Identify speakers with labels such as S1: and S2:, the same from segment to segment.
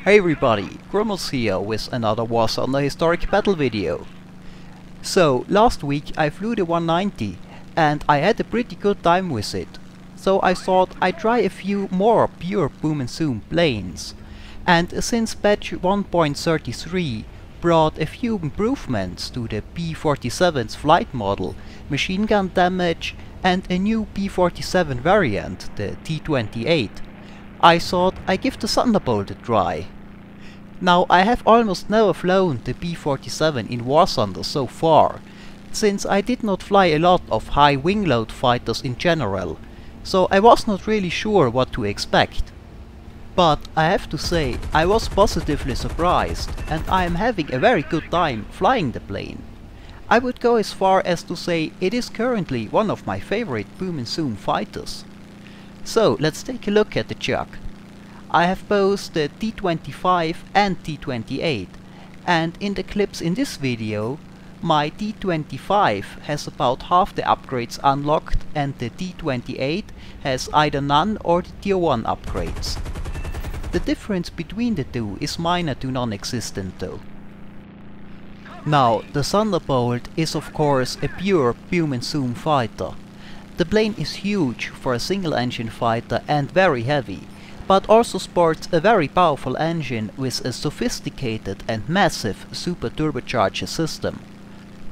S1: Hey everybody, Grumels here with another Warthunder historic battle video. So, last week I flew the 190 and I had a pretty good time with it. So I thought I'd try a few more pure boom and zoom planes. And since patch 1.33 brought a few improvements to the P-47's flight model, machine gun damage and a new P-47 variant, the T-28, I thought I'd give the Thunderbolt a try. Now, I have almost never flown the P-47 in Warthunder so far, since I did not fly a lot of high wing load fighters in general, so I was not really sure what to expect. But I have to say, I was positively surprised, and I am having a very good time flying the plane. I would go as far as to say it is currently one of my favorite boom and zoom fighters. So let's take a look at the chuck. I have both the T-25 and T-28, and in the clips in this video, my T-25 has about half the upgrades unlocked and the T-28 has either none or the tier 1 upgrades. The difference between the two is minor to non-existent though. Now, the Thunderbolt is of course a pure boom and zoom fighter. The plane is huge for a single engine fighter and very heavy, but also sports a very powerful engine with a sophisticated and massive super turbocharger system.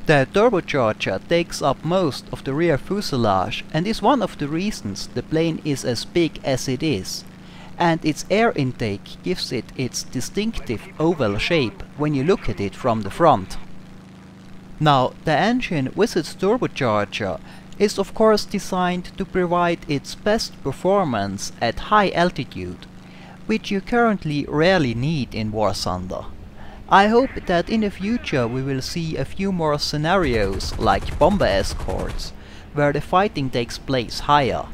S1: The turbocharger takes up most of the rear fuselage and is one of the reasons the plane is as big as it is, and its air intake gives it its distinctive oval shape when you look at it from the front. Now, the engine with its turbocharger is of course designed to provide its best performance at high altitude, which you currently rarely need in Warthunder. I hope that in the future we will see a few more scenarios like bomber escorts, where the fighting takes place higher.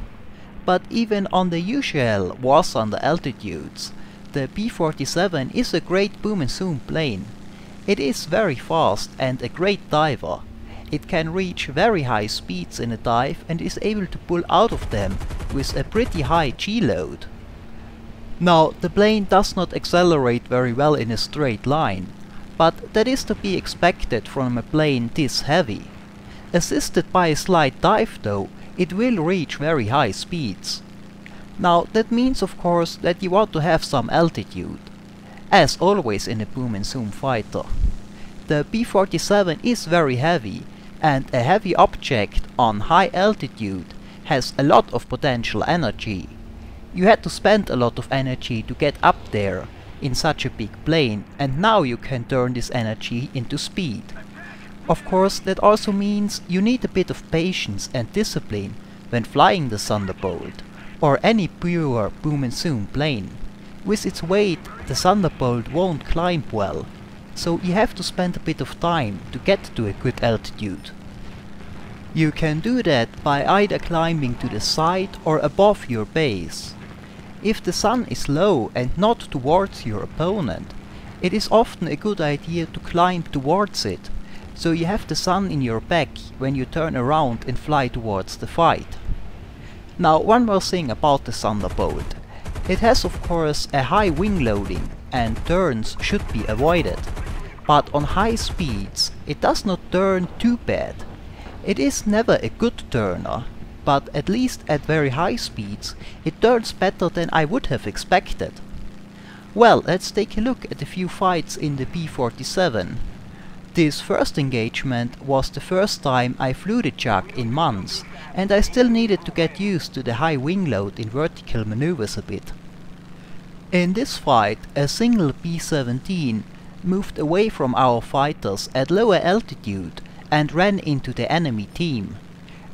S1: But even on the usual Warthunder altitudes, the P-47 is a great boom and zoom plane. It is very fast and a great diver. It can reach very high speeds in a dive and is able to pull out of them with a pretty high G-load. Now, the plane does not accelerate very well in a straight line, but that is to be expected from a plane this heavy. Assisted by a slight dive though, it will reach very high speeds. Now, that means of course that you want to have some altitude, as always in a boom and zoom fighter. The P-47 is very heavy, and a heavy object on high altitude has a lot of potential energy. You had to spend a lot of energy to get up there in such a big plane, and now you can turn this energy into speed. Of course, that also means you need a bit of patience and discipline when flying the Thunderbolt, or any pure boom and zoom plane. With its weight, the Thunderbolt won't climb well, so you have to spend a bit of time to get to a good altitude. You can do that by either climbing to the side or above your base. If the sun is low and not towards your opponent, it is often a good idea to climb towards it, so you have the sun in your back when you turn around and fly towards the fight. Now, one more thing about the Thunderbolt. It has of course a high wing loading and turns should be avoided. But on high speeds it does not turn too bad. It is never a good turner, but at least at very high speeds it turns better than I would have expected. Well, let's take a look at a few fights in the P-47. This first engagement was the first time I flew the chuck in months, and I still needed to get used to the high wing load in vertical maneuvers a bit. In this fight, a single P-17 moved away from our fighters at lower altitude and ran into the enemy team.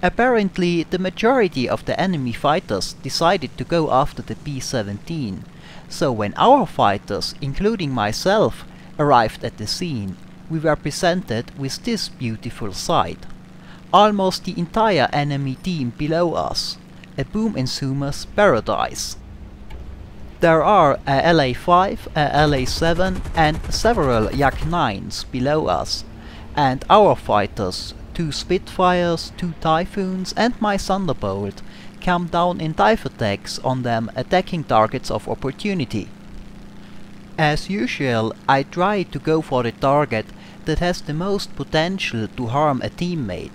S1: Apparently the majority of the enemy fighters decided to go after the P-17, so when our fighters, including myself, arrived at the scene, we were presented with this beautiful sight. Almost the entire enemy team below us, a boom and zoomer's paradise. There are a LA-5, a LA-7 and several Yak-9s below us, and our fighters, 2 Spitfires, 2 Typhoons and my Thunderbolt, come down in dive attacks on them, attacking targets of opportunity. As usual, I try to go for the target that has the most potential to harm a teammate.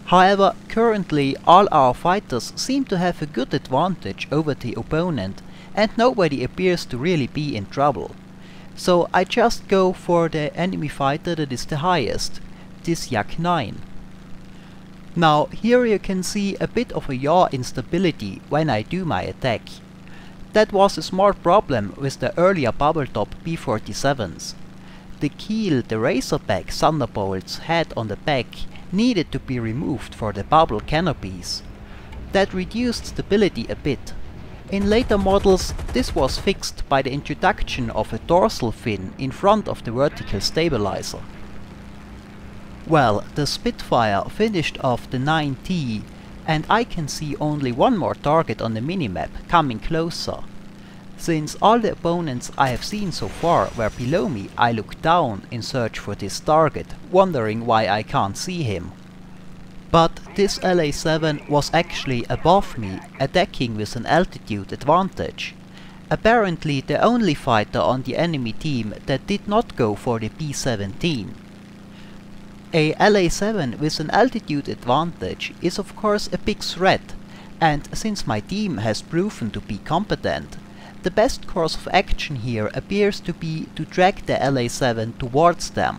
S1: However, currently all our fighters seem to have a good advantage over the opponent and nobody appears to really be in trouble. So I just go for the enemy fighter that is the highest, this Yak 9. Now here you can see a bit of a yaw instability when I do my attack. That was a smart problem with the earlier bubble top P-47s. The keel the Razorback Thunderbolts had on the back needed to be removed for the bubble canopies. That reduced stability a bit. In later models this was fixed by the introduction of a dorsal fin in front of the vertical stabilizer. Well, the Spitfire finished off the 9T and I can see only one more target on the minimap coming closer. Since all the opponents I have seen so far were below me, I look down in search for this target, wondering why I can't see him. But this LA-7 was actually above me, attacking with an altitude advantage. Apparently the only fighter on the enemy team that did not go for the P-17. A LA-7 with an altitude advantage is of course a big threat, and since my team has proven to be competent, the best course of action here appears to be to drag the LA-7 towards them.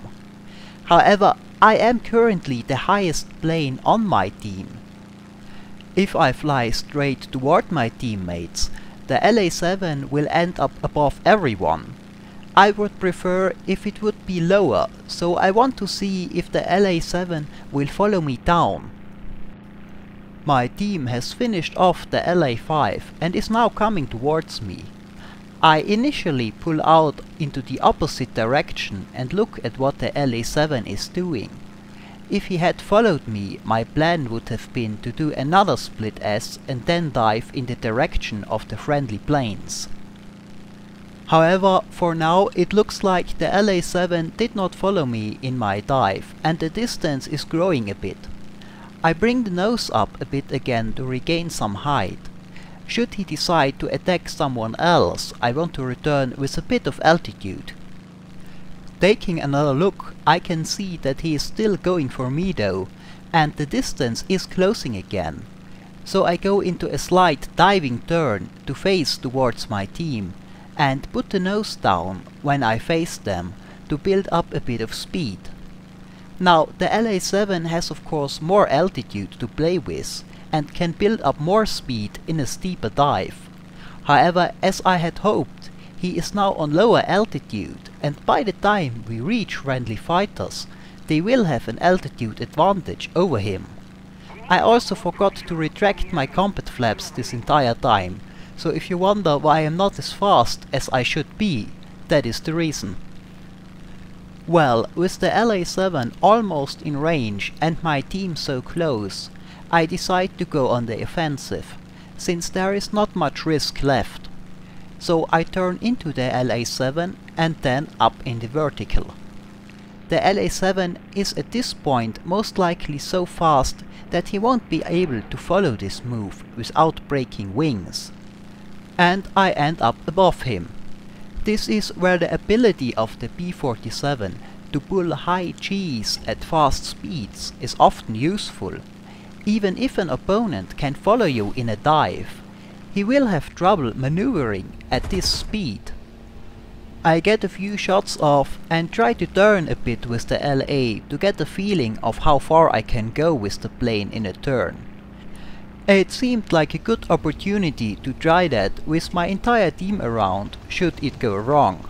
S1: However, I am currently the highest plane on my team. If I fly straight toward my teammates, the LA-7 will end up above everyone. I would prefer if it would be lower, so I want to see if the LA-7 will follow me down. My team has finished off the LA-5 and is now coming towards me. I initially pull out into the opposite direction and look at what the LA-7 is doing. If he had followed me, my plan would have been to do another split S and then dive in the direction of the friendly planes. However, for now it looks like the LA-7 did not follow me in my dive and the distance is growing a bit. I bring the nose up a bit again to regain some height. Should he decide to attack someone else, I want to return with a bit of altitude. Taking another look, I can see that he is still going for me though, and the distance is closing again. So I go into a slight diving turn to face towards my team, and put the nose down when I face them to build up a bit of speed. Now the LA-7 has of course more altitude to play with and can build up more speed in a steeper dive. However, as I had hoped, he is now on lower altitude and by the time we reach friendly fighters, they will have an altitude advantage over him. I also forgot to retract my combat flaps this entire time, so if you wonder why I am not as fast as I should be, that is the reason. Well, with the LA-7 almost in range and my team so close, I decide to go on the offensive, since there is not much risk left. So I turn into the LA-7 and then up in the vertical. The LA-7 is at this point most likely so fast that he won't be able to follow this move without breaking wings. And I end up above him. This is where the ability of the P-47 to pull high Gs at fast speeds is often useful. Even if an opponent can follow you in a dive, he will have trouble maneuvering at this speed. I get a few shots off and try to turn a bit with the LA to get a feeling of how far I can go with the plane in a turn. It seemed like a good opportunity to try that with my entire team around, should it go wrong.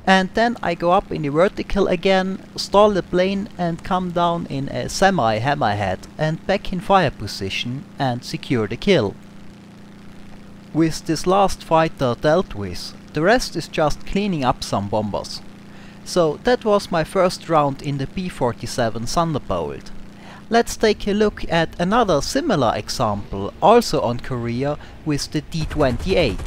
S1: And then I go up in the vertical again, stall the plane and come down in a semi-hammerhead and back in fire position and secure the kill. With this last fighter dealt with, the rest is just cleaning up some bombers. So that was my first round in the P-47 Thunderbolt. Let's take a look at another similar example, also on Korea, with the D-28.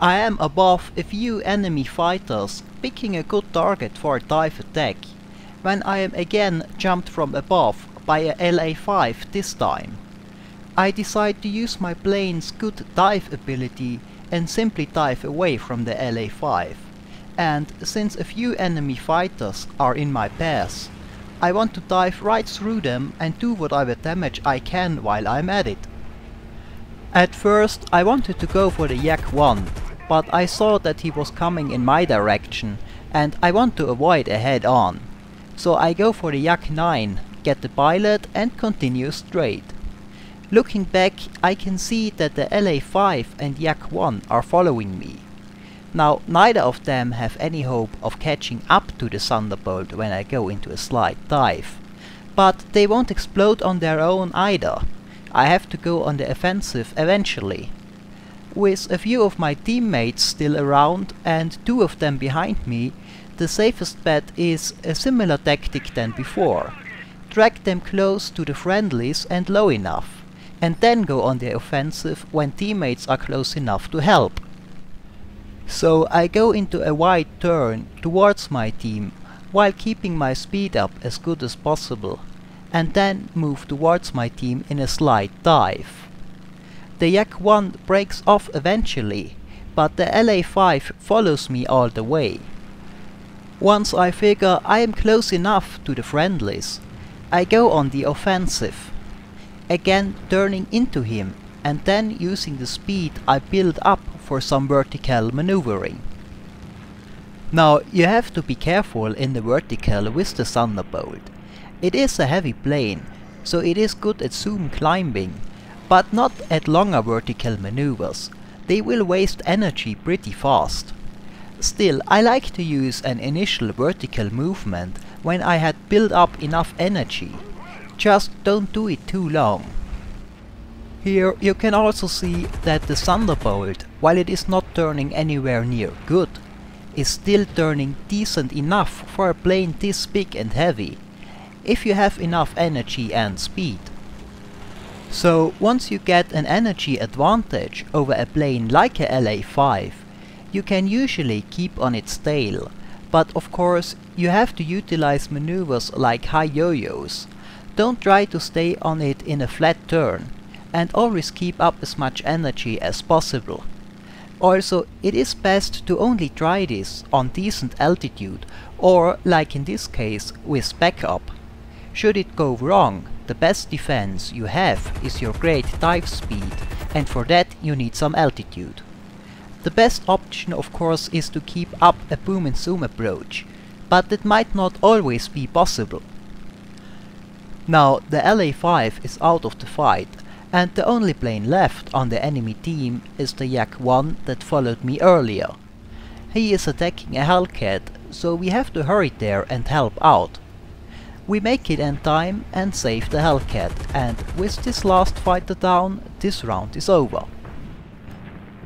S1: I am above a few enemy fighters, picking a good target for a dive attack, when I am again jumped from above by a LA-5 this time. I decide to use my plane's good dive ability and simply dive away from the LA-5. And since a few enemy fighters are in my path, I want to dive right through them and do whatever damage I can while I'm at it. At first I wanted to go for the Yak-1, but I saw that he was coming in my direction and I want to avoid a head-on. So I go for the Yak-9, get the pilot and continue straight. Looking back, I can see that the LA-5 and Yak-1 are following me. Now neither of them have any hope of catching up to the Thunderbolt when I go into a slight dive. But they won't explode on their own either. I have to go on the offensive eventually. With a few of my teammates still around and 2 of them behind me, the safest bet is a similar tactic than before. Drag them close to the friendlies and low enough, and then go on the offensive when teammates are close enough to help. So I go into a wide turn towards my team while keeping my speed up as good as possible, and then move towards my team in a slight dive. The Yak-1 breaks off eventually, but the LA-5 follows me all the way. Once I figure I am close enough to the friendlies, I go on the offensive, again turning into him and then using the speed I build up for some vertical maneuvering. Now you have to be careful in the vertical with the Thunderbolt. It is a heavy plane, so it is good at zoom climbing, but not at longer vertical maneuvers. They will waste energy pretty fast. Still, I like to use an initial vertical movement when I had built up enough energy. Just don't do it too long. Here you can also see that the Thunderbolt, while it is not turning anywhere near good, is still turning decent enough for a plane this big and heavy, if you have enough energy and speed. So once you get an energy advantage over a plane like a LA-5, you can usually keep on its tail, but of course you have to utilize maneuvers like high yo-yos. Don't try to stay on it in a flat turn, and always keep up as much energy as possible. Also, it is best to only try this on decent altitude, or like in this case, with backup. Should it go wrong, the best defense you have is your great dive speed, and for that you need some altitude. The best option of course is to keep up a boom and zoom approach, but that might not always be possible. Now the LA-5 is out of the fight, and the only plane left on the enemy team is the Yak-1 that followed me earlier. He is attacking a Hellcat, so we have to hurry there and help out. We make it in time and save the Hellcat, and with this last fighter down, this round is over.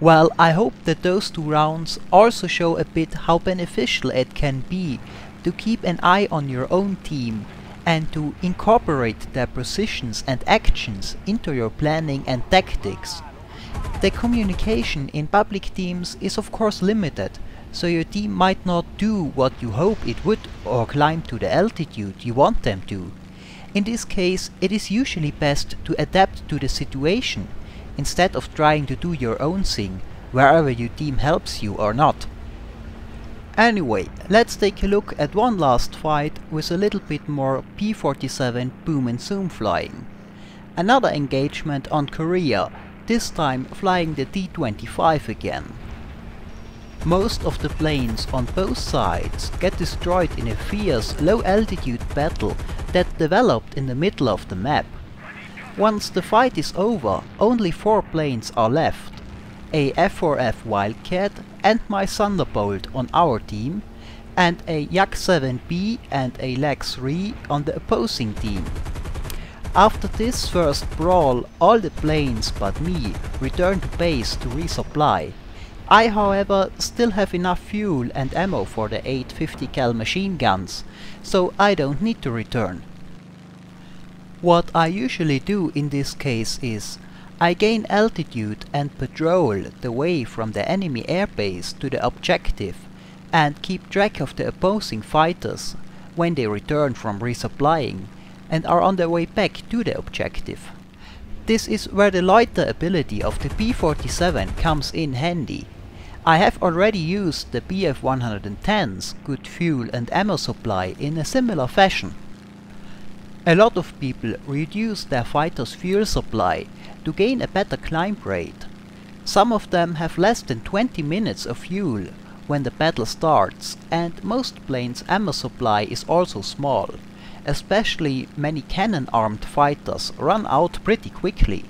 S1: Well, I hope that those 2 rounds also show a bit how beneficial it can be to keep an eye on your own team and to incorporate their positions and actions into your planning and tactics. The communication in public teams is of course limited, so your team might not do what you hope it would or climb to the altitude you want them to. In this case, it is usually best to adapt to the situation, instead of trying to do your own thing, wherever your team helps you or not. Anyway, let's take a look at one last fight with a little bit more P-47 boom and zoom flying. Another engagement on Korea, this time flying the T-25 again. Most of the planes on both sides get destroyed in a fierce low altitude battle that developed in the middle of the map. Once the fight is over, only 4 planes are left. A F4F Wildcat and my Thunderbolt on our team, and a Yak-7B and a Lag-3 on the opposing team. After this first brawl, all the planes but me return to base to resupply. I however still have enough fuel and ammo for the 850 cal machine guns, so I don't need to return. What I usually do in this case is I gain altitude and patrol the way from the enemy airbase to the objective and keep track of the opposing fighters when they return from resupplying and are on their way back to the objective. This is where the loiter ability of the P-47 comes in handy. I have already used the Bf-110's good fuel and ammo supply in a similar fashion. A lot of people reduce their fighter's fuel supply to gain a better climb rate. Some of them have less than 20 minutes of fuel when the battle starts, and most planes' ammo supply is also small. Especially many cannon-armed fighters run out pretty quickly.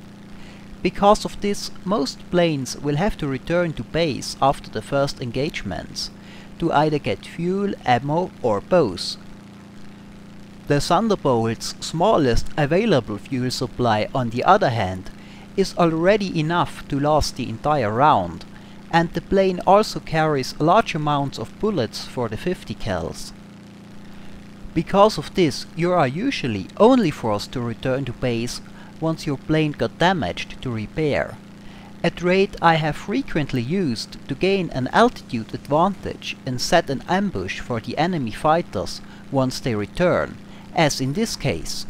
S1: Because of this, most planes will have to return to base after the first engagements, to either get fuel, ammo or both. The Thunderbolt's smallest available fuel supply, on the other hand, is already enough to last the entire round, and the plane also carries large amounts of bullets for the 50 cals. Because of this, you are usually only forced to return to base once your plane got damaged to repair. A trait I have frequently used to gain an altitude advantage and set an ambush for the enemy fighters once they return, as in this case.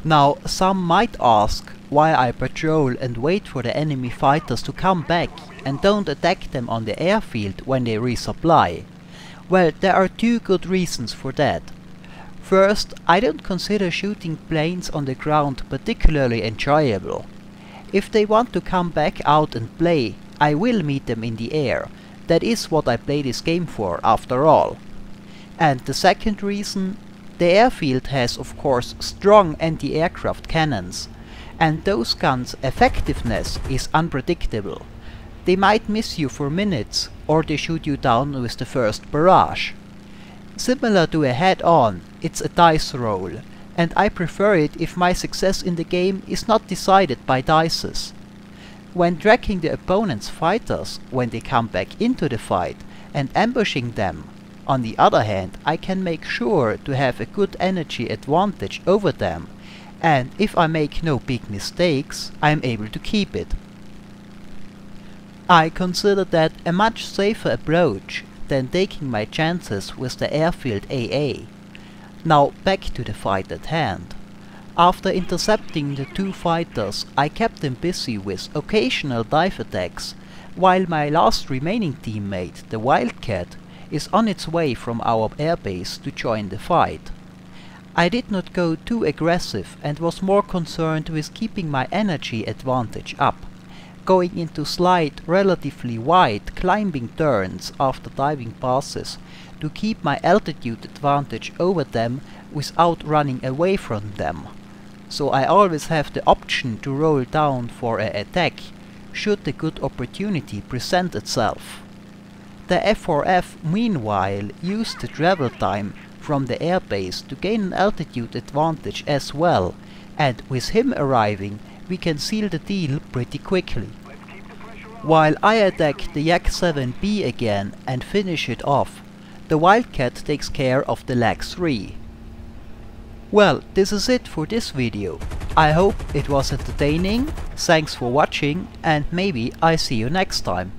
S1: Now, some might ask why I patrol and wait for the enemy fighters to come back and don't attack them on the airfield when they resupply. Well, there are two good reasons for that. First, I don't consider shooting planes on the ground particularly enjoyable. If they want to come back out and play, I will meet them in the air. That is what I play this game for, after all. And the second reason, the airfield has of course strong anti-aircraft cannons, and those guns' effectiveness is unpredictable. They might miss you for minutes, or they shoot you down with the first barrage. Similar to a head-on, it's a dice roll, and I prefer it if my success in the game is not decided by dices. When tracking the opponent's fighters when they come back into the fight and ambushing them, on the other hand, I can make sure to have a good energy advantage over them, and if I make no big mistakes, I am able to keep it. I consider that a much safer approach than taking my chances with the airfield AA. Now back to the fight at hand. After intercepting the two fighters, I kept them busy with occasional dive attacks, while my last remaining teammate, the Wildcat, is on its way from our airbase to join the fight. I did not go too aggressive and was more concerned with keeping my energy advantage up, going into slight, relatively wide climbing turns after diving passes to keep my altitude advantage over them without running away from them. So I always have the option to roll down for an attack should the good opportunity present itself. The F4F meanwhile used the travel time from the airbase to gain an altitude advantage as well, and with him arriving we can seal the deal pretty quickly. While I attack the Yak-7B again and finish it off, the Wildcat takes care of the Lag-3. Well, this is it for this video. I hope it was entertaining, thanks for watching, and maybe I see you next time.